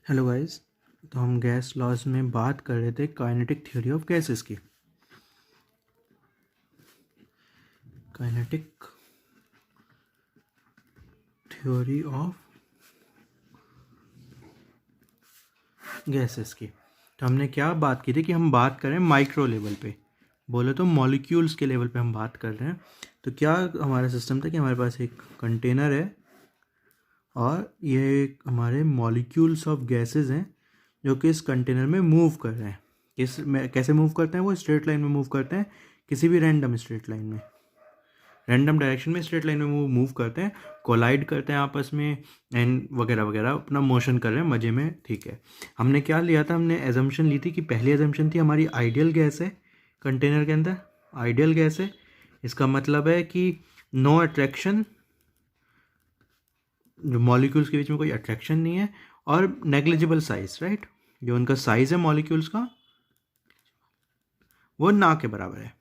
Hello guys. तो हम gas laws में बात कर रहे थे काइनेटिक थ्योरी ऑफ गैसेस की। काइनेटिक थ्योरी ऑफ गैसेस की। तो हमने क्या बात की थी कि हम बात करें माइक्रो लेवल पे, बोले तो मॉलिक्यूल्स के लेवल पे हम बात कर रहे हैं। तो क्या हमारा सिस्टम था कि हमारे पास एक कंटेनर है और ये हमारे मॉलिक्यूल्स ऑफ गैसेस हैं जो कि इस कंटेनर में मूव कर रहे हैं। कैसे मूव करते हैं? वो स्ट्रेट लाइन में मूव करते हैं, किसी भी रैंडम स्ट्रेट लाइन में, रैंडम डायरेक्शन में स्ट्रेट लाइन में मूव करते हैं, कोलाइड करते हैं आपस में एंड वगैरह वगैरह, अपना मोशन कर रहे हैं मज़े में। ठीक है, हमने क्या लिया था? हमने एजम्पशन ली थी कि पहली एजम्पशन थी हमारी आइडियल गैस है कंटेनर के अंदर, आइडियल गैस है। इसका मतलब है कि नो अट्रैक्शन, जो मॉलिक्यूल्स के बीच में कोई अट्रैक्शन नहीं है, और नेग्लिजिबल साइज, राइट। जो उनका साइज है मॉलिक्यूल्स का वो ना के बराबर है,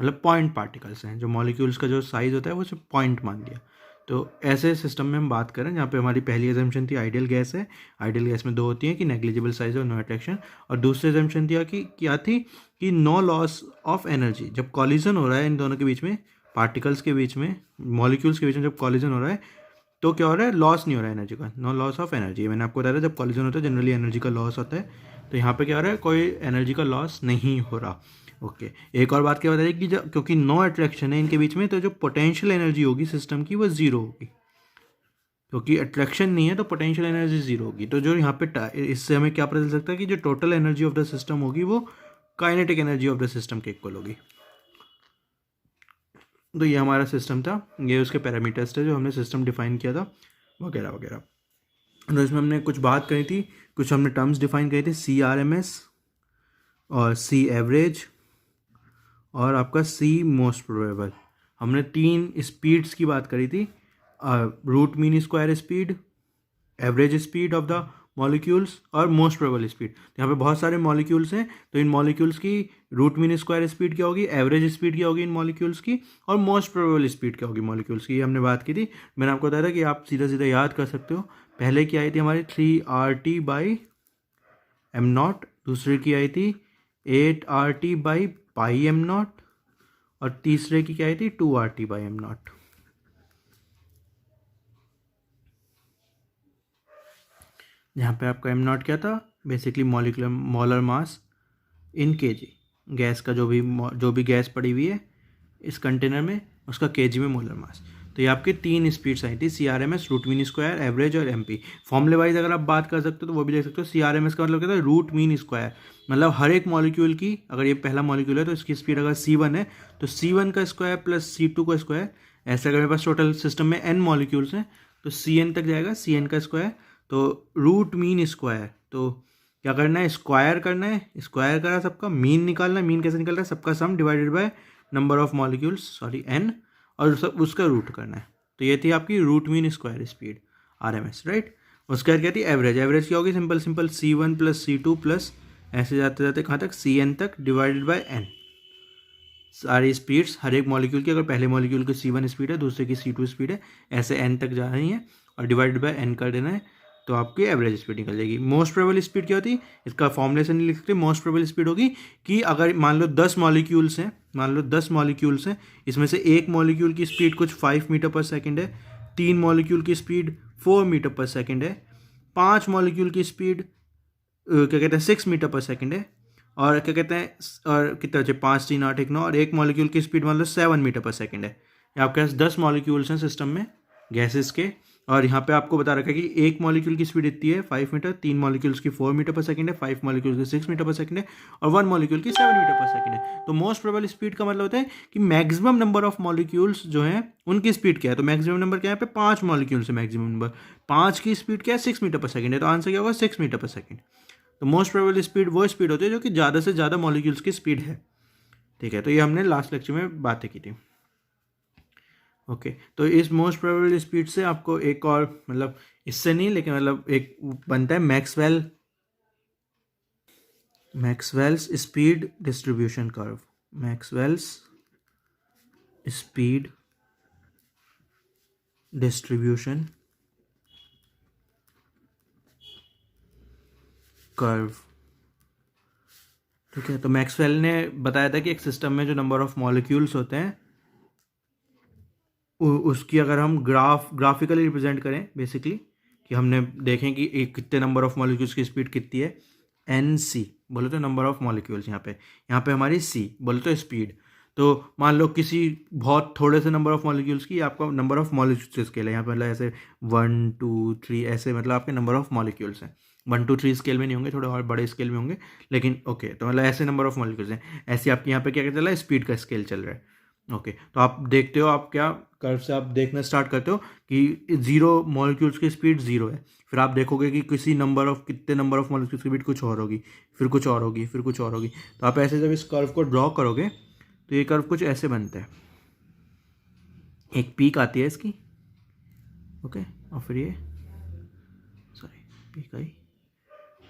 मतलब पॉइंट पार्टिकल्स हैं। जो मॉलिक्यूल्स का जो साइज़ होता है वो सिर्फ पॉइंट मान लिया। तो ऐसे सिस्टम में हम बात करें जहाँ पे हमारी पहली एजम्पशन थी आइडियल गैस है। आइडियल गैस में दो होती हैं कि नेग्लिजिबल साइज और नो अट्रैक्शन, और दूसरी एजम्पशन थी कि क्या थी कि नो लॉस ऑफ एनर्जी। जब कॉलिजन हो रहा है इन दोनों के बीच में, पार्टिकल्स के बीच में, मॉलिक्यूल्स के बीच में जब कॉलिजन हो रहा है तो क्या हो रहा है? लॉस नहीं हो रहा है एनर्जी का, नो लॉस ऑफ एनर्जी। मैंने आपको बताया था जब कॉलिजन होता है जनरली एनर्जी का लॉस होता है, तो यहाँ पे क्या हो रहा है? कोई एनर्जी का लॉस नहीं हो रहा। ओके, एक और बात क्या बता रही कि जब क्योंकि नो अट्रैक्शन है इनके बीच में, तो जो पोटेंशियल एनर्जी होगी सिस्टम की वो जीरो होगी। क्योंकि अट्रैक्शन नहीं है तो पोटेंशियल एनर्जी जीरो होगी। तो जो यहाँ पे इससे हमें क्या पता चल सकता है कि जो total energy of the system होगी वो kinetic energy of the system के इक्वल होगी। तो ये हमारा सिस्टम था, ये उसके पैरामीटर्स थे जो हमने सिस्टम डिफाइन किया था, वगैरह वगैरह। तो इसमें हमने कुछ बात करी थी, कुछ हमने टर्म्स डिफाइन करी थी, CRMS और C एवरेज और आपका C मोस्ट प्रोबेबल। हमने तीन स्पीड्स की बात करी थी, root mean square speed, average speed of the molecules और मोस्ट प्रोबेबल स्पीड। यहाँ पे बहुत सारे मॉलिक्यूल्स हैं, तो इन मॉलिक्यूल्स की रूट मीन स्क्वायर स्पीड क्या होगी, एवरेज स्पीड क्या होगी इन मॉलिक्यूल्स की, और मोस्ट प्रोबेबल स्पीड क्या होगी मॉलिक्यूल्स की, ये हमने बात की थी। मैंने आपको बताया था कि आप सीधा सीधा याद कर सकते हो। पहले की आई थी हमारी 3RT/m0, दूसरे की आई थी 8RT/πm0, और तीसरे की क्या आई थी 2RT/m0। यहाँ पे आपका m0 क्या था? बेसिकली मॉलिकुलर मोलर मास इन kg। गैस का जो भी गैस पड़ी हुई है इस कंटेनर में, उसका kg में मोलर मास। तो ये आपके तीन स्पीड्स आई थी, CRMS, root mean square, average और MP। फॉर्मूले वाइज अगर आप बात कर सकते हो तो वो भी देख सकते हो। CRMS का मतलब क्या था? रूट मीन स्क्वायर, मतलब हर एक मॉलिक्यूल की, अगर ये पहला मॉलिक्यूल है तो इसकी स्पीड अगर C1 है तो C1 का स्क्वायर प्लस C2 का स्क्वायर। ऐसे अगर मेरे पास टोटल सिस्टम में n मॉलिक्यूल्स हैं तो CN तक जाएगा, CN का स्क्वायर। तो रूट मीन स्क्वायर, तो क्या करना है? स्क्वायर करना है, स्क्वायर करा सबका, मीन निकालना है। मीन कैसे निकल रहा है? सबका सम divided by number of molecules, sorry n, और उसका रूट करना है। तो ये थी आपकी root mean square speed, RMS, right. उसके बाद क्या थी? एवरेज। एवरेज क्या होगी? Simple simple C1 plus C2 plus ऐसे जाते जाते कहाँ तक? CN तक डिवाइडेड बाय n। सारी स्पीड्स हर एक मॉलिक्यूल की, अगर पहले मॉलिक्यूल की C1 स्पीड है, दूसरे की C2 स्पीड है, ऐसे n तक जा रही है और डिवाइडेड बाय n कर देना है, तो आपकी एवरेज स्पीड निकल जाएगी। मोस्ट प्रोबेबल स्पीड क्या होती है? इसका फॉर्मूले से नहीं लिख सकते। मोस्ट प्रोबेबल स्पीड होगी कि अगर मान लो 10 मॉलिक्यूल्स हैं, मान लो 10 मॉलिक्यूल्स हैं, इसमें से एक मॉलिक्यूल की स्पीड कुछ 5 मीटर पर सेकेंड है, तीन मॉलिक्यूल की स्पीड 4 मीटर पर सेकेंड है, पाँच मॉलिक्यूल की स्पीड क्या कहते हैं 6 मीटर पर सेकेंड है, और क्या कहते हैं, और कितना बचे? 5 3 8 1 9, और एक मॉलिक्यूल की स्पीड मान लो 7 मीटर पर सेकेंड है। ये आपके पास 10 मॉलिक्यूल्स हैं सिस्टम में गैसेस के, और यहाँ पे आपको बता रखा है कि एक मॉलिक्यूल की स्पीड इतनी है 5 मीटर, तीन मॉलिक्यूल्स की 4 मीटर पर सेकंड है, 5 मॉलिक्यूल्स की 6 मीटर पर सेकंड है, और वन मॉलिक्यूल की 7 मीटर पर सेकंड है। तो मोस्ट प्रोबेबल स्पीड का मतलब होता है कि मैक्सिमम नंबर ऑफ मॉलिक्यूल्स जो हैं उनकी स्पीड क्या है। तो मैक्सिमम नंबर क्या है? यहाँ पे 5 मॉलिक्यूल्स है, मैक्सिमम नंबर 5 की स्पीड क्या है? 6 मीटर पर सेकंड है, तो आंसर क्या होगा? 6 मीटर पर सेकंड। तो मोस्ट प्रोबेबल स्पीड वो स्पीड होती है जो कि ज़्यादा से ज़्यादा मॉलिक्यूल्स की स्पीड है। ठीक है, तो ये हमने लास्ट लेक्चर में बातें की थी। ओके, तो इस मोस्ट प्रोबेबल स्पीड से आपको एक और, मतलब इससे नहीं, लेकिन मतलब एक बनता है Maxwell's speed distribution curve. Maxwell's speed distribution curve. ठीक है, तो मैक्सवेल ने बताया था कि एक सिस्टम में जो नंबर ऑफ मॉलिक्यूल्स होते हैं उसकी अगर हम ग्राफिकली रिप्रेजेंट करें बेसिकली, कि हमने देखें कि एक कितने नंबर ऑफ मॉलिक्यूल्स की स्पीड कितनी है, एन सी बोले तो नंबर ऑफ मॉलिक्यूल्स, यहाँ पे हमारी सी बोले तो स्पीड। तो मान लो किसी बहुत थोड़े से नंबर ऑफ मॉलिक्यूल्स की आपका नंबर ऑफ मॉलिक्यूल्स स्केल है, यहाँ पे मतलब ऐसे 1 2 3 ऐसे, मतलब आपके नंबर ऑफ मॉलिक्यूल्स हैं। 1 2 3 स्केल में नहीं होंगे, थोड़े और बड़े स्केल में होंगे, लेकिन ओके, तो मतलब ऐसे नंबर ऑफ मॉलिक्यूल्स हैं। ऐसे आपके यहाँ पे क्या चल रहा है, स्पीड का स्केल चल रहा है। ओके, तो आप देखते हो, आप क्या कर्व से आप देखना स्टार्ट करते हो कि 0 मॉलिक्यूल्स की स्पीड 0 है। फिर आप देखोगे कि किसी कितने नंबर ऑफ मॉलिक्यूल्स की स्पीड कुछ और होगी, फिर कुछ और होगी, फिर कुछ और होगी। तो आप ऐसे जब इस कर्व को ड्रॉ करोगे तो ये कर्व कुछ ऐसे बनता है। एक पीक आती है इसकी, ओके, और फिर ये पीक आई,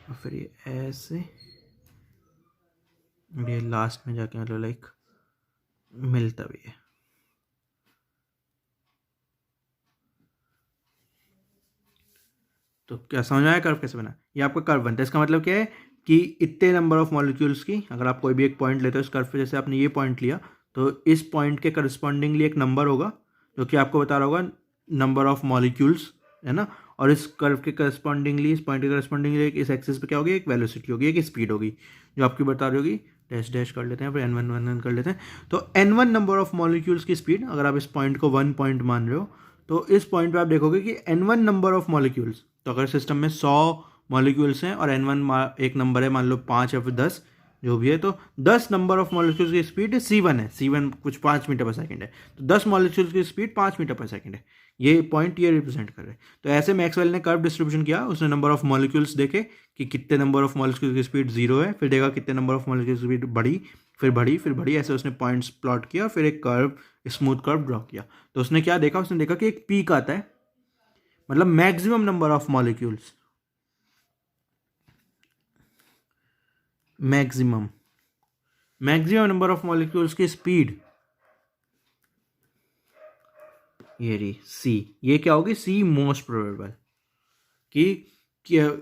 और फिर ये ऐसे, ये लास्ट में जाके मतलब लाइक मिलता भी है। तो क्या समझ में आया कर्व कैसे बना? ये आपका कर्व बनता है। इसका मतलब क्या है कि इतने नंबर ऑफ मॉलिक्यूल्स की, अगर आप कोई भी एक पॉइंट लेते हो इस कर्व पे, जैसे आपने ये पॉइंट लिया, तो इस पॉइंट के करस्पॉन्डिंगली एक नंबर होगा जो कि आपको बता रहा होगा नंबर ऑफ मॉलिक्यूल्स, है ना। और इस कर्व के करस्पॉन्डिंगली, इस पॉइंट के करस्पॉन्डिंगली इस एक्सिस पे क्या होगी, एक वेलोसिटी होगी, एक स्पीड होगी जो आपकी बता रही होगी। डैश डैश कर लेते हैं, फिर n1 कर लेते हैं। तो n1 नंबर ऑफ मॉलिक्यूल्स की स्पीड, अगर आप इस पॉइंट को 1 पॉइंट मान रहे हो, तो इस पॉइंट पे आप देखोगे कि n1 नंबर ऑफ मॉलिक्यूल्स, तो अगर सिस्टम में 100 मॉलिक्यूल्स हैं और n1 एक नंबर है, मान लो 5 या फिर 10 जो भी है, तो 10 नंबर ऑफ मॉलिक्यूल्स की स्पीड C1 है। C1 कुछ 5 मीटर पर सेकंड है, तो 10 मॉलिक्यूल्स की स्पीड 5 मीटर पर सेकंड है। ये पॉइंट ये रिप्रेजेंट कर रहे हैं। तो ऐसे मैक्सवेल ने कर्व डिस्ट्रीब्यूशन किया, उसने नंबर ऑफ मॉलिक्यूल्स देखे कि कितने नंबर ऑफ मॉलिक्यूल्स की स्पीड 0 है, फिर देखा कितने नंबर ऑफ मॉलिक्यूल्स की स्पीड बढ़ी, फिर बढ़ी, फिर बढ़ी, ऐसे उसने पॉइंट्स प्लॉट किया, फिर एक कर्व, स्मूथ कर्व ड्रॉ किया। तो उसने क्या देखा, उसने देखा कि एक पीक आता है, मतलब maximum number of molecules, maximum number of molecules की स्पीड, ये रही सी। ये क्या होगी, सी मोस्ट प्रोबेबल, कि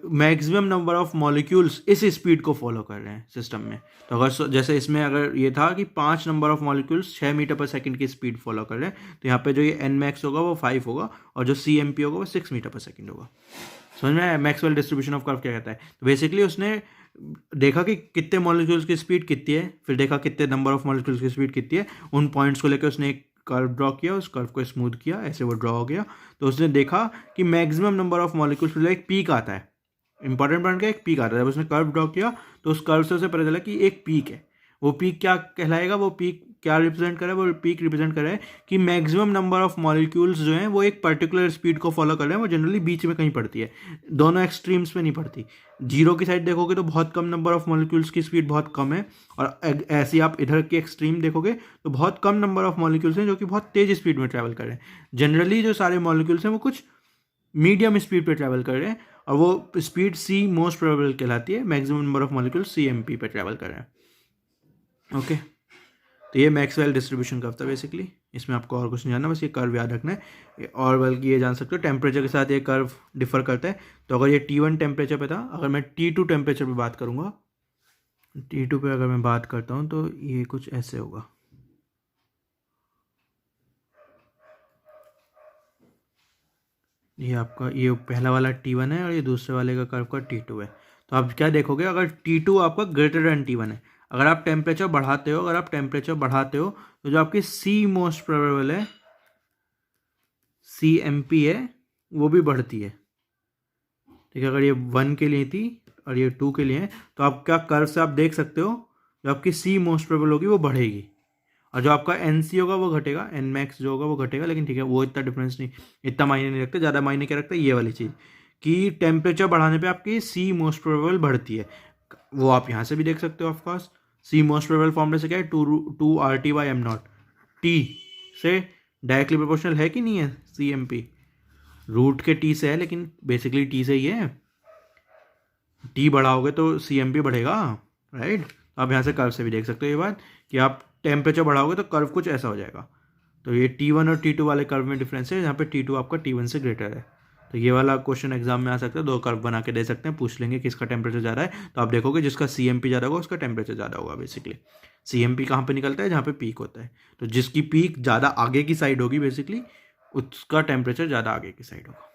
मैक्सिमम नंबर ऑफ मॉलिक्यूल्स इस स्पीड को फॉलो कर रहे हैं सिस्टम में। तो अगर जैसे इसमें अगर ये था कि 5 नंबर ऑफ मॉलिक्यूल्स 6 मीटर पर सेकंड की स्पीड फॉलो कर रहे हैं, तो यहाँ पे जो ये एन मैक्स होगा वो 5 होगा, और जो सी एम पी होगा वो 6 मीटर पर सेकंड होगा। समझ में आया मैक्सवेल डिस्ट्रीब्यूशन ऑफ कर्व क्या कहता है? तो बेसिकली उसने देखा कि कितने मॉलिक्यूल्स की स्पीड कितनी है, फिर देखा कितने नंबर ऑफ मॉलिक्यूल्स की स्पीड कितनी है, उन पॉइंट्स को लेकर उसने एक कर्व ड्रॉ किया, उस कर्व को स्मूथ किया, ऐसे वो ड्रॉ हो गया। तो उसने देखा कि मैक्सिमम नंबर ऑफ मॉलिक्यूल्स, एक पीक आता है, इंपॉर्टेंट पॉइंट का एक पीक आता है। जब उसने कर्व ड्रॉ किया तो उस कर्व से उसे पता चला कि एक पीक है। वो पीक क्या कहलाएगा, वो पीक क्या रिप्रेजेंट करे, वो पीक रिप्रेजेंट करे कि मैक्सिमम नंबर ऑफ मॉलिक्यूल्स जो हैं वो एक पर्टिकुलर स्पीड को फॉलो कर रहे हैं। वो जनरली बीच में कहीं पड़ती है, दोनों एक्सट्रीम्स में नहीं पड़ती। 0 की साइड देखोगे तो बहुत कम नंबर ऑफ मॉलिक्यूल्स की स्पीड बहुत कम है, और ऐसे आप इधर की एक्सट्रीम देखोगे तो बहुत कम नंबर ऑफ मॉलिक्यूल्स हैं जो कि बहुत तेज स्पीड में ट्रैवल कर रहे हैं। जनरली जो सारे मॉलिक्यूल्स हैं वो कुछ मीडियम स्पीड पे ट्रैवल कर रहे हैं, और वो स्पीड सी मोस्ट प्रोबेबल कहलाती है। Maximum number of molecules C M P पे ट्रैवल कर रहे हैं। ओके, तो ये मैक्सवेल डिस्ट्रीब्यूशन कर्व था बेसिकली। इसमें आपको और कुछ नहीं जानना, बस ये कर्व याद रखना है। और बल्कि ये जान सकते हो टेम्परेचर के साथ ये कर्व डिफर करता है। तो अगर ये T1 टेम्परेचर पे था, अगर मैं T2 टेम्परेचर पे बात करूँगा, T2 पे अगर मैं बात करता हूँ तो ये कुछ ऐसे होगा। ये आपका ये पहला वाला T1 है और ये दूसरे वाले का कर्व का T2 है। तो आप क्या देखोगे, अगर T2 आपका ग्रेटर देन T1 है, अगर आप टेम्परेचर बढ़ाते हो, तो जो आपकी C मोस्ट प्रोबेबल है, CMP है, वो भी बढ़ती है। ठीक है, अगर ये 1 के लिए थी और ये 2 के लिए है, तो आप क्या कर्व से आप देख सकते हो, जो आपकी C मोस्ट प्रोबेबल होगी वो बढ़ेगी, और जो आपका NC होगा वो घटेगा, N मैक्स जो होगा वो घटेगा। लेकिन ठीक है, वो इतना डिफरेंस नहीं, इतना मायने नहीं रखते। ज़्यादा मायने क्या रखता है, ये वाली चीज़ कि टेम्परेचर बढ़ाने पे आपकी C मोस्ट प्रोबेबल बढ़ती है। वो आप यहाँ से भी देख सकते हो ऑफकोर्स। C मोस्ट प्रोबेबल फॉर्मूले से क्या है, 2RT/m0। T से डायरेक्टली प्रोपोर्शनल है कि नहीं है CMP, रूट के T से है, लेकिन बेसिकली T से ही है। T बढ़ाओगे तो CMP बढ़ेगा, राइट। आप यहाँ से कर्व से भी देख सकते हो ये बात, कि आप टेम्परेचर बढ़ाओगे तो कर्व कुछ ऐसा हो जाएगा। तो ये T1 और T2 वाले कर्व में डिफरेंस है, यहाँ पे T2 आपका T1 से ग्रेटर है। तो ये वाला क्वेश्चन एग्जाम में आ सकता है, 2 कर्व बना के दे सकते हैं, पूछ लेंगे किसका टेम्परेचर ज़्यादा है, तो आप देखोगे जिसका CMP ज़्यादा होगा उसका टेम्परेचर ज़्यादा होगा। बेसिकली CMP कहाँ पे निकलता है, जहाँ पे पीक होता है, तो जिसकी पीक ज़्यादा आगे की साइड होगी बेसिकली उसका टेम्परेचर ज़्यादा आगे की साइड होगा।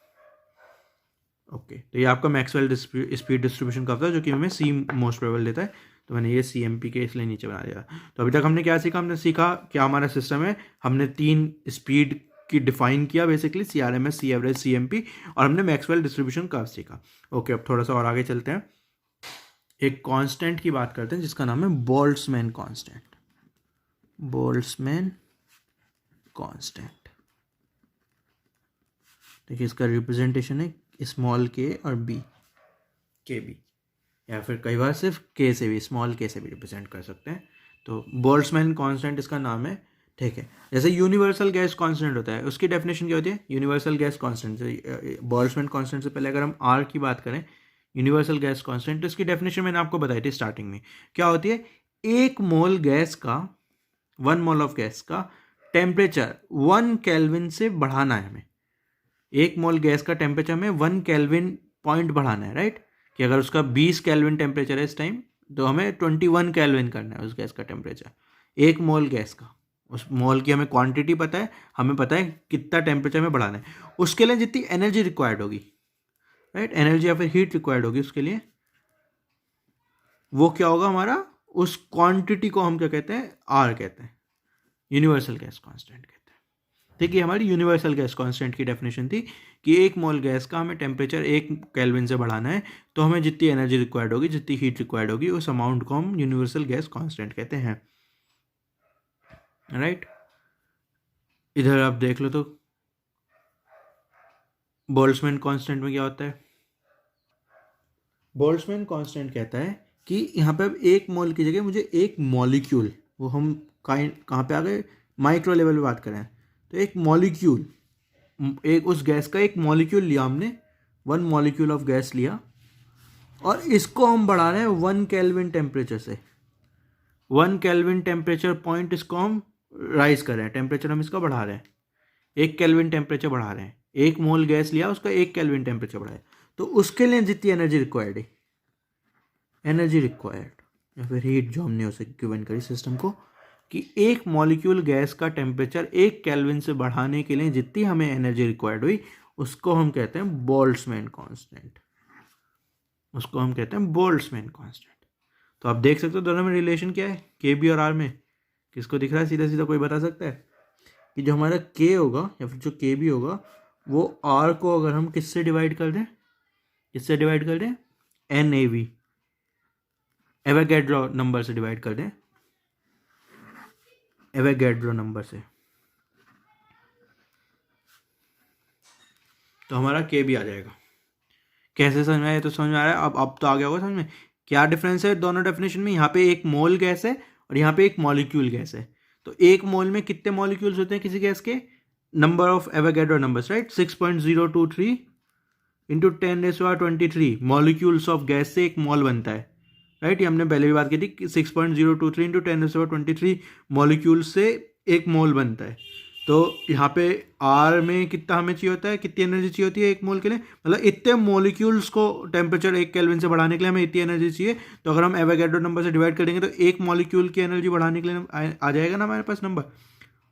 ओके, तो ये आपका मैक्सवेल स्पीड डिस्ट्रीब्यूशन कर्व था जो कि हमें C मोस्ट प्रोबेबल देता है, तो मैंने ये CMP के इसलिए नीचे बना दिया। तो अभी तक हमने क्या सीखा, हमने सीखा क्या हमारा सिस्टम है, हमने 3 स्पीड की डिफाइन किया basically, CRMS, C average, CMP, और हमने मैक्सवेल डिस्ट्रीब्यूशन कर्व सीखा। ओके, अब थोड़ा सा और आगे चलते हैं, एक कांस्टेंट की बात करते हैं जिसका नाम है बोल्ट्जमैन कांस्टेंट। बोल्ट्जमैन कांस्टेंट, देखिए इसका रिप्रेजेंटेशन है स्मॉल k और b, KB, या फिर कई बार सिर्फ k से भी, स्मॉल k से भी रिप्रेजेंट कर सकते हैं। तो बोल्ट्जमैन कांस्टेंट इसका नाम है, ठीक है। जैसे यूनिवर्सल गैस कांस्टेंट होता है, उसकी डेफिनेशन क्या होती है, यूनिवर्सल गैस कांस्टेंट से, बोल्ट्जमैन कांस्टेंट से पहले अगर हम R की बात करें, यूनिवर्सल गैस कांस्टेंट, तो इसकी डेफिनेशन मैंने आपको बताई थी स्टार्टिंग में, क्या होती है, 1 मोल गैस का, 1 मोल ऑफ गैस का टेम्परेचर 1 केल्विन से बढ़ाना है हमें। 1 मोल गैस का टेम्परेचर में 1 केल्विन पॉइंट बढ़ाना है, राइट, कि अगर उसका 20 केल्विन टेम्परेचर है इस टाइम, तो हमें 21 केल्विन करना है उस गैस का टेम्परेचर, 1 मोल गैस का। उस मोल की हमें क्वांटिटी पता है, हमें पता है कितना टेम्परेचर में बढ़ाना है, उसके लिए जितनी एनर्जी रिक्वायर्ड होगी, राइट, एनर्जी या फिर हीट रिक्वायर्ड होगी उसके लिए, वो क्या होगा हमारा, उस क्वांटिटी को हम क्या कहते हैं, R कहते हैं, यूनिवर्सल गैस कांस्टेंट कहते हैं। ठीक है, हमारी यूनिवर्सल गैस कांस्टेंट की डेफिनेशन थी कि 1 मोल गैस का हमें टेम्परेचर 1 केल्विन से बढ़ाना है, तो हमें जितनी एनर्जी रिक्वायर्ड होगी, जितनी हीट रिक्वायर्ड होगी, उस अमाउंट को हम यूनिवर्सल गैस कांस्टेंट कहते हैं, राइट। इधर आप देख लो तो बोल्ट्जमैन कांस्टेंट में क्या होता है, बोल्ट्जमैन कांस्टेंट कहता है कि यहाँ पे अब 1 मोल की जगह मुझे 1 मॉलिक्यूल, वो हम कहाँ पे आ गए, माइक्रो लेवल पे बात करें, तो एक मॉलिक्यूल, एक उस गैस का 1 मॉलिक्यूल लिया हमने, 1 मॉलिक्यूल ऑफ गैस लिया, और इसको हम बढ़ा रहे हैं 1 केल्विन टेम्परेचर से, 1 केल्विन टेम्परेचर पॉइंट, इसको हम राइज कर रहे हैं, टेम्परेचर हम इसका बढ़ा रहे हैं, 1 केल्विन टेम्परेचर बढ़ा रहे हैं, 1 मोल गैस लिया, उसका 1 केल्विन टेम्परेचर बढ़ाया, तो उसके लिए जितनी एनर्जी रिक्वायर्ड है, एनर्जी रिक्वायर्ड या फिर हीट जो हमने उसे गिवन करी सिस्टम को, कि 1 मॉलिक्यूल गैस का टेम्परेचर 1 केल्विन से बढ़ाने के लिए जितनी हमें एनर्जी रिक्वायर्ड हुई, उसको हम कहते हैं बोल्ट्जमैन कांस्टेंट, उसको हम कहते हैं बोल्ट्जमैन कांस्टेंट। तो आप देख सकते हो दोनों में रिलेशन क्या है, KB और R में, किसको दिख रहा है, सीधा सीधा कोई बता सकता है कि जो हमारा K होगा या फिर जो KB होगा, वो R को अगर हम किससे डिवाइड कर दें, किससे डिवाइड कर दें, NAV, एवोगैड्रो नंबर से डिवाइड कर दें, एवोगैड्रो नंबर से, तो हमारा KB आ जाएगा। कैसे समझ में आया, तो समझ में आ रहा है, अब तो आ गया होगा समझ में क्या डिफरेंस है दोनों डेफिनेशन में। यहाँ पे 1 मोल गैस है और यहाँ पे 1 मॉलिक्यूल गैस है, तो 1 मोल में कितने मॉलिक्यूल्स होते हैं किसी गैस के, number of Avogadro numbers, right, 6.023 into 10⁻23 molecules of gas से 1 मोल बनता है, राइट, ये हमने पहले भी बात की थी कि 6.023 इंटू 10⁻23 मॉलिक्यूल से 1 मोल बनता है। तो यहाँ पे R में कितना हमें चाहिए होता है, कितनी एनर्जी चाहिए होती है 1 मोल के लिए, मतलब इतने मॉलिक्यूल्स को टेम्परेचर 1 केल्विन से बढ़ाने के लिए हमें इतनी एनर्जी चाहिए। तो अगर हम एवोगैड्रो नंबर से डिवाइड करेंगे तो 1 मॉलिक्यूल की एनर्जी बढ़ाने के लिए आ जाएगा ना हमारे पास नंबर।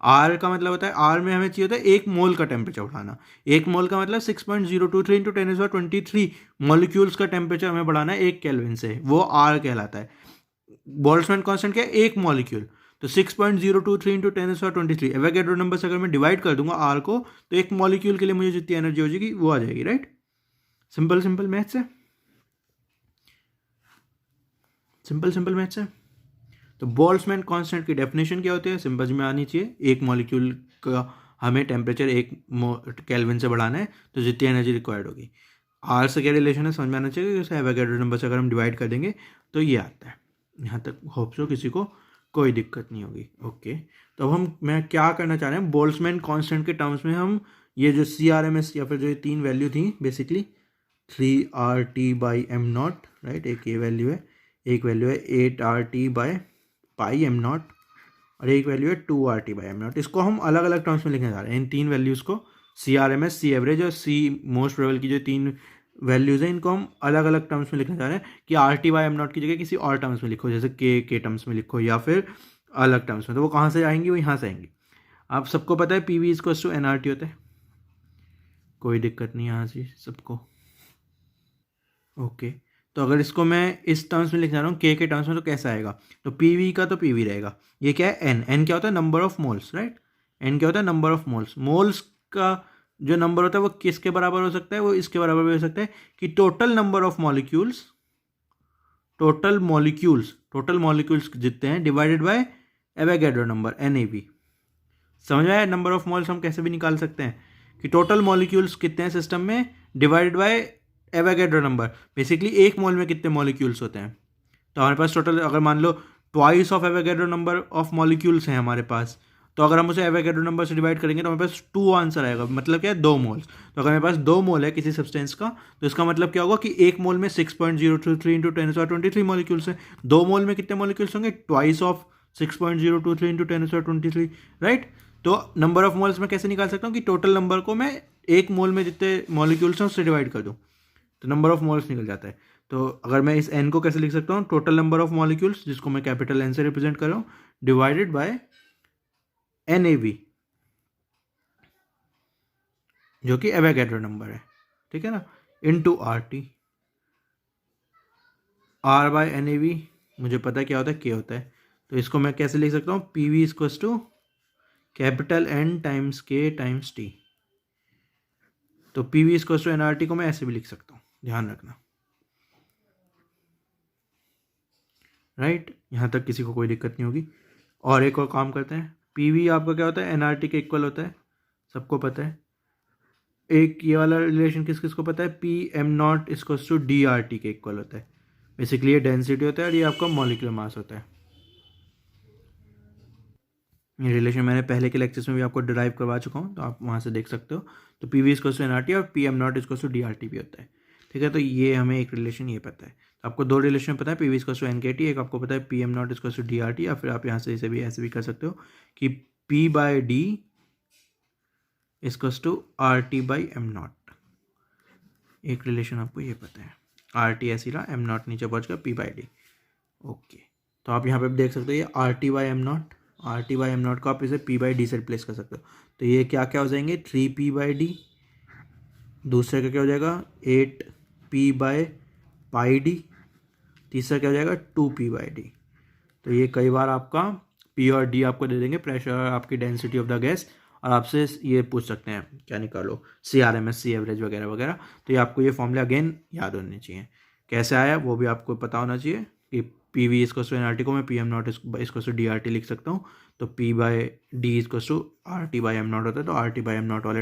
R का मतलब होता है, R में हमें चाहिए होता है 1 मोल का टेम्परेचर बढ़ाना, 1 मोल का मतलब 6.023 इंटू 10⁻23 मॉलिक्यूल्स का टेम्परेचर हमें बढ़ाना है 1 केल्विन से, वो R कहलाता है। बोल्ट्जमैन कांस्टेंट क्या है, 1 मॉलिक्यूल, तो 6.023 इंटू 10⁻23 एवोगैड्रो नंबर से अगर मैं डिवाइड कर दूंगा R को, तो 1 मॉलिक्यूल के लिए मुझे जितनी एनर्जी हो जाएगी वो आ जाएगी, राइट। सिंपल सिंपल मैथ्स है, सिंपल सिंपल मैथ्स है। तो बोल्ट्जमैन कांस्टेंट की डेफिनेशन क्या होती है, सिंपल में आनी चाहिए, 1 मॉलिक्यूल का हमें टेम्परेचर 1 केल्विन से बढ़ाना है, तो जितनी एनर्जी रिक्वायर्ड होगी। R से क्या रिलेशन है समझ में आना चाहिए, जैसे एवोगैड्रो नंबर से अगर हम डिवाइड कर देंगे तो ये आता है। यहाँ तक होप सो किसी को कोई दिक्कत नहीं होगी। ओके, तो अब मैं क्या करना चाह रहे हैं, बोल्ट्जमैन कांस्टेंट के टर्म्स में हम ये जो CRMS या फिर जो ये 3 वैल्यू थी बेसिकली 3RT/m0, राइट, एक ये वैल्यू है, एक वैल्यू है 8RT/πm0 और एक वैल्यू है 2RT/m0, इसको हम अलग अलग टर्म्स में लिखने जा रहे हैं, इन 3 वैल्यूज़ को CRMS, C एवरेज और C मोस्ट प्रोबेबल की जो 3 वैल्यूज़ हैं, इनको हम अलग अलग टर्म्स में लिखने जा रहे हैं कि RT/M0 की जगह किसी और टर्म्स में लिखो, जैसे के टर्म्स में लिखो या फिर अलग टर्म्स में। तो वो कहाँ से आएंगी? वो यहाँ से आएंगी। आप सबको पता है PV = NRT होता है, कोई दिक्कत नहीं यहाँ से सबको। ओके, तो अगर इसको मैं इस टर्म्स में लिखना रहा हूँ के टर्म्स में, तो कैसा आएगा? तो PV का तो PV रहेगा। ये क्या है? N क्या होता है? Number of moles, right. N क्या होता है? Number of moles. मोल्स का जो नंबर होता है वो किसके बराबर हो सकता है? वो इसके बराबर भी हो सकता है कि total number of molecules, total molecules जितने हैं divided by Avogadro number, NAV। समझ में आया? नंबर ऑफ मोल्स हम कैसे भी निकाल सकते हैं कि टोटल मॉलिक्यूल्स कितने हैं सिस्टम में divided by Avogadro number. Basically एक मोल में कितने मॉलिक्यूल्स होते हैं, तो हमारे पास टोटल, अगर मान लो twice of Avogadro number of molecules हैं हमारे पास, तो अगर हम उसे एवोगैड्रो नंबर से डिवाइड करेंगे तो हमारे पास 2 आंसर आएगा। मतलब क्या है? 2 मोल्स। तो अगर मेरे पास 2 मोल है किसी सब्सटेंस का, तो इसका मतलब क्या होगा कि एक मोल में 6.023 × 10⁻23 मॉलिक्यूल्स हैं। 2 मोल में कितने मॉलिक्यूल्स होंगे? Twice of 6.023 × 10⁻23, right. तो नंबर ऑफ मोल्स में कैसे निकाल सकता हूँ कि टोटल नंबर को मैं एक मोल में जितने मॉलिक्यूल्स हैं उससे डिवाइड कर दूँ, तो नंबर ऑफ मोल्स निकल जाता है। तो अगर मैं इस N को कैसे लिख सकता हूँ? टोटल नंबर ऑफ मॉलिक्यूल्स, जिसको मैं कैपिटल N से रिप्रेजेंट कर रहा हूँ, डिवाइडेड बाय NAV, जो कि एवोगैड्रो नंबर है, ठीक है ना, इनटू RT। R/NAV मुझे पता है क्या होता है, K होता है। तो इसको मैं कैसे लिख सकता हूँ? PV = capital N × K × T। तो PV = NRT को मैं ऐसे भी लिख सकता हूँ, ध्यान रखना, राइट। यहाँ तक किसी को कोई दिक्कत नहीं होगी। और एक और काम करते हैं। PV आपका क्या होता है? NRT के इक्वल होता है, सबको पता है। एक ये वाला रिलेशन किस किस को पता है? PM0 = DRT के इक्वल होता है। बेसिकली ये डेंसिटी होता है और ये आपका मॉलिक्यूलर मास होता है। ये रिलेशन मैंने पहले के लेक्चर्स में भी आपको डिराइव करवा चुका हूँ, तो आप वहाँ से देख सकते हो। तो PV = NRT और PM0 = DRT भी होता है, ठीक है। तो ये हमें एक रिलेशन ये पता है। तो आपको 2 रिलेशन पता है, PV = NKT, एक आपको पता है PM0 = DRT, या फिर आप यहाँ से इसे भी ऐसे भी कर सकते हो कि P/D = RT/M0। एक रिलेशन आपको ये पता है, RT ऐसी रहा, M0 नीचे पहुँच गया, P/D। ओके, तो आप यहाँ पे देख सकते हो ये RT/M0, RT/M0 को आप इसे P/D से रिप्लेस कर सकते हो। तो ये क्या क्या हो जाएंगे? 3P/D, दूसरे का क्या हो जाएगा? 8P/πD, तीसरा क्या हो जाएगा? 2P/D। तो ये कई बार आपका P और D आपको दे देंगे, प्रेशर और आपकी डेंसिटी ऑफ द गैस, और आपसे ये पूछ सकते हैं क्या निकालो, CRMS, C एवरेज वगैरह वगैरह। तो ये आपको ये फॉर्मूला अगेन याद होने चाहिए। कैसे आया वो भी आपको पता होना चाहिए कि PV = NRT को मैं PM0 = DRT लिख सकता हूँ। तो P/D = RT/M0 होता है। तो RT/M0 वाले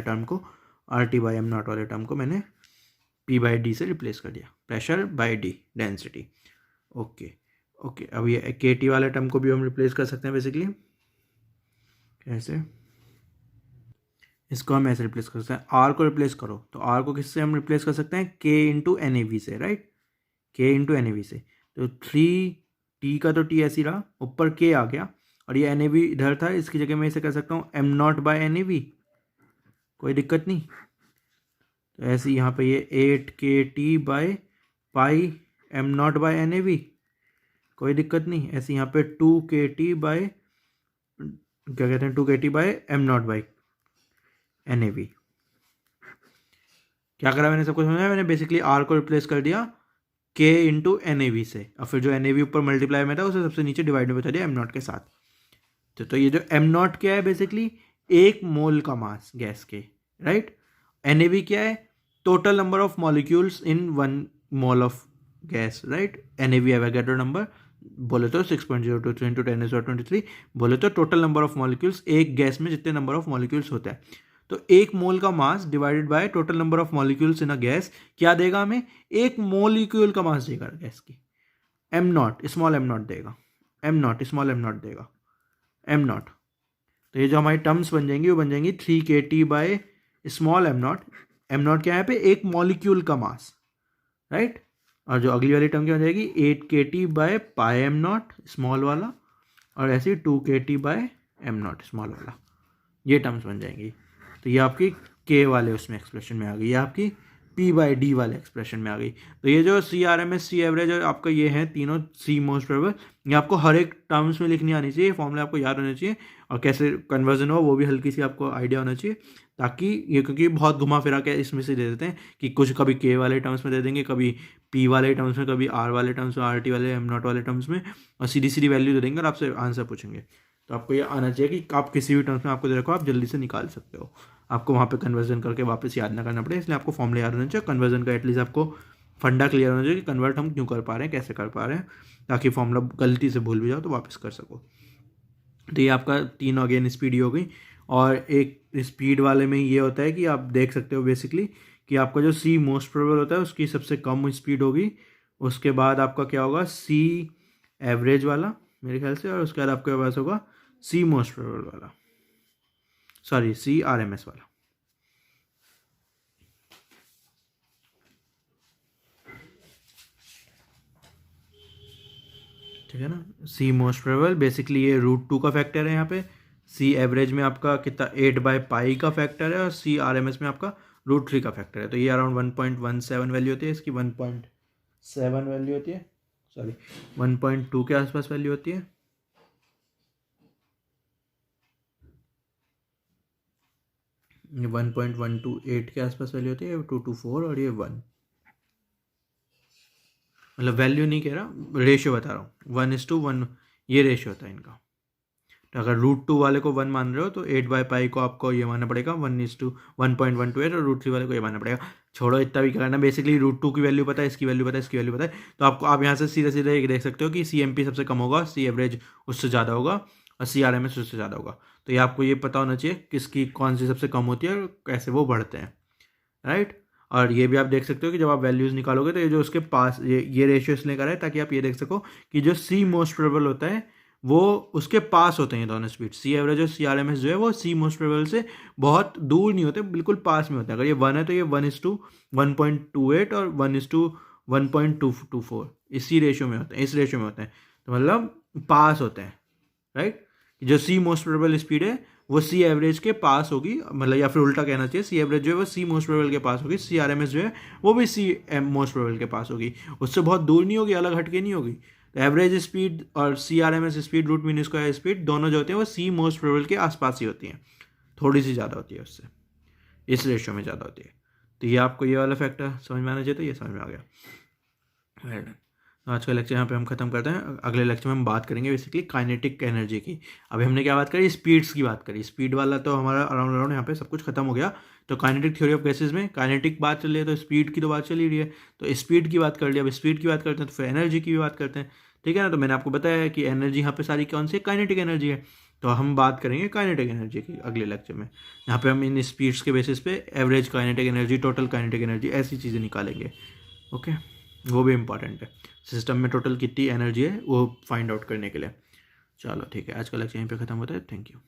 टर्म को मैंने P/D से रिप्लेस कर दिया, pressure by D, density. Okay, अब ये KT वाले टर्म को भी हम रिप्लेस कर सकते हैं। बेसिकली कैसे? इसको हम ऐसे रिप्लेस कर सकते हैं, R को रिप्लेस करो, तो R को किससे हम रिप्लेस कर सकते हैं? K × NAV से, राइट, K × NAV से। तो 3T का तो T ऐसी रहा, ऊपर K आ गया, और ये NAV इधर था, इसकी जगह मैं इसे कर सकता हूँ M0/NAV, कोई दिक्कत नहीं। तो ऐसे यहाँ पे ये 8KT/πM0/NAV, कोई दिक्कत नहीं। ऐसे यहाँ पे 2KT/NAV। क्या करा मैंने? सबको समझा? मैंने बेसिकली R को रिप्लेस कर दिया K × NAV से, और फिर जो NAV ऊपर मल्टीप्लाई में था उसे सबसे नीचे डिवाइड में बता दिया M0 के साथ। तो ये जो M0 क्या है? बेसिकली 1 मोल का मास गैस के, राइट। NAV क्या है? Total number of molecules in 1 mole of gas, right. NAV Avogadro number, बोले तो 6.023 × 10⁻23, बोले तो टोटल नंबर ऑफ मॉलिक्यूल्स, एक गैस में जितने नंबर ऑफ मॉलिक्यूल्स होते हैं। तो 1 मोल का mass divided by total number of molecules in a gas क्या देगा हमें? 1 मॉलिक्यूल का मास देगा गैस की, M0, स्मॉल m0 देगा, M0 स्मॉल m0 देगा, M0। तो ये जो हमारी टर्म्स बन जाएंगी वो बन जाएंगी 3KT/स्मॉल m0। M0 क्या है यहाँ पे? 1 मॉलिक्यूल का मास, राइट। और जो अगली वाली टर्म क्या हो जाएगी? 8KT/πM0 स्मॉल वाला, और ऐसे 2KT/M0 स्मॉल वाला, ये टर्म्स बन जाएंगी। तो ये आपकी के वाले उसमें एक्सप्रेशन में आ गई, ये आपकी P/D वाले एक्सप्रेशन में आ गई। तो ये जो CRMS, सी एवरेज और आपका ये है तीनों सी मोस्ट प्रोबेबल, ये आपको हर एक टर्म्स में लिखनी आनी चाहिए, फॉर्मूला आपको याद होना चाहिए और कैसे कन्वर्जन हो वो भी हल्की सी आपको आइडिया होना चाहिए, ताकि ये, क्योंकि बहुत घुमा फिरा के इसमें से दे देते हैं कि कुछ कभी के वाले टर्म्स में दे देंगे, कभी पी वाले टर्म्स में, कभी आर वाले टर्म्स में, RT वाले एम नॉट वाले टर्म्स में, और सीधी सीधी वैल्यू दे देंगे और आपसे आंसर पूछेंगे। तो आपको ये आना चाहिए कि आप किसी भी टर्म्स में आपको दे रखो आप जल्दी से निकाल सकते हो, आपको वहाँ पे कन्वर्जन करके वापस याद ना करना पड़े, इसलिए आपको फॉर्मूला याद होना चाहिए। कन्वर्जन का एटलीस्ट आपको फंडा क्लियर होना चाहिए कि कन्वर्ट हम क्यों कर पा रहे हैं, कैसे कर पा रहे हैं, ताकि फॉर्मूला गलती से भूल भी जाओ तो वापस कर सको। तो ये आपका तीन अगेन स्पीड ही हो गई। और एक स्पीड वाले में ये होता है कि आप देख सकते हो बेसिकली कि आपका जो सी मोस्ट प्रोबेबल होता है उसकी सबसे कम स्पीड होगी, उसके बाद आपका क्या होगा सी एवरेज वाला मेरे ख्याल से, और उसके बाद आपके पास होगा सी मोस्ट प्रोबेबल वाला, सॉरी CRMS वाला। ठीक है ना, सी मोस्ट प्रोबेबल बेसिकली ये √2 का फैक्टर है यहाँ पे, सी एवरेज में आपका कितना 8/π का फैक्टर है, और CRMS में आपका √3 का फैक्टर है। तो ये अराउंड 1.17 वैल्यू होती है, इसकी 1.7 वैल्यू होती है, सॉरी 1.2 के आसपास वैल्यू होती है। ये 1.128 के आसपास वैल्यू होती है, 224 और ये 1, मतलब वैल्यू नहीं कह रहा, रेशियो बता रहा हूँ, 1:1 ये रेशियो होता है इनका। तो अगर √2 वाले को 1 मान रहे हो तो 8/π को आपको ये मानना पड़ेगा 1:1.128, और √3 वाले को ये मानना पड़ेगा। छोड़ो इतना भी करना, बेसिकली √2 की वैल्यू पता है, इसकी वैल्यू पता है, इसकी वैल्यू पता है, तो आपको आप यहाँ से सीधे सीधे एक देख सकते हो कि CMP सबसे कम होगा, सी एवरेज उससे ज़्यादा होगा, और CRMS उससे ज़्यादा होगा। तो ये आपको ये पता होना चाहिए किसकी कौन सी सबसे कम होती है और कैसे वो बढ़ते हैं, राइट। और ये भी आप देख सकते हो कि जब आप वैल्यूज़ निकालोगे तो ये जो उसके पास ये रेशियो इसलिए करा है ताकि आप ये देख सको कि जो सी मोस्ट प्रोबेबल होता है वो उसके पास होते हैं दोनों स्पीड, सी एवरेज और CRMS जो है वो सी मोस्ट प्रोबेबल से बहुत दूर नहीं होते, बिल्कुल पास में होते हैं। अगर ये 1 है तो ये 1:1.28 और 1:1.224 इसी रेशियो में होते हैं, इस रेशियो में होते हैं, तो मतलब पास होते हैं, राइट। जो सी मोस्ट प्रोबेबल स्पीड है वो सी एवरेज के पास होगी, मतलब या फिर उल्टा कहना चाहिए, सी एवरेज जो है वो सी मोस्ट प्रोबेबल के पास होगी, CRMS जो है वो भी सी मोस्ट प्रोबेबल के पास होगी, उससे बहुत दूर नहीं होगी, अलग हटके नहीं होगी। तो एवरेज स्पीड और CRMS speed, root mean square speed, दोनों जो होती हैं वो सी मोस्ट प्रोबेबल के आसपास ही होती हैं, थोड़ी सी ज़्यादा होती है उससे, इस रेशियो में ज़्यादा होती है। तो ये आपको ये वाला फैक्टर समझ में आना चाहिए, तो ये समझ में आ गया। Well done. तो आज का लेक्चर यहाँ पे हम खत्म करते हैं, अगले लेक्चर में हम बात करेंगे बेसिकली काइनेटिक एनर्जी की। अभी हमने क्या बात करी, स्पीड्स की बात करी, स्पीड वाला तो हमारा अराउंड यहाँ पे सब कुछ खत्म हो गया। तो काइनेटिक थ्योरी ऑफ गैसेस में काइनेटिक बात चल रही है तो स्पीड की तो बात चल ही रही है, तो स्पीड की बात कर लिया, अब स्पीड की बात करते हैं तो फिर एनर्जी की भी बात करते हैं, ठीक है ना। तो मैंने आपको बताया है कि एनर्जी यहाँ पे सारी कौन सी है, काइनेटिक एनर्जी है। तो हम बात करेंगे काइनेटिक एनर्जी की अगले लेक्चर में, यहाँ पे हम इन स्पीड्स के बेसिस पे average kinetic energy, total kinetic energy, ऐसी चीज़ें निकालेंगे, ओके। वो भी इम्पॉर्टेंट है, सिस्टम में टोटल कितनी एनर्जी है वो फाइंड आउट करने के लिए। चलो ठीक है, आज का लेक्चर यहीं पे ख़त्म होता है, थैंक यू।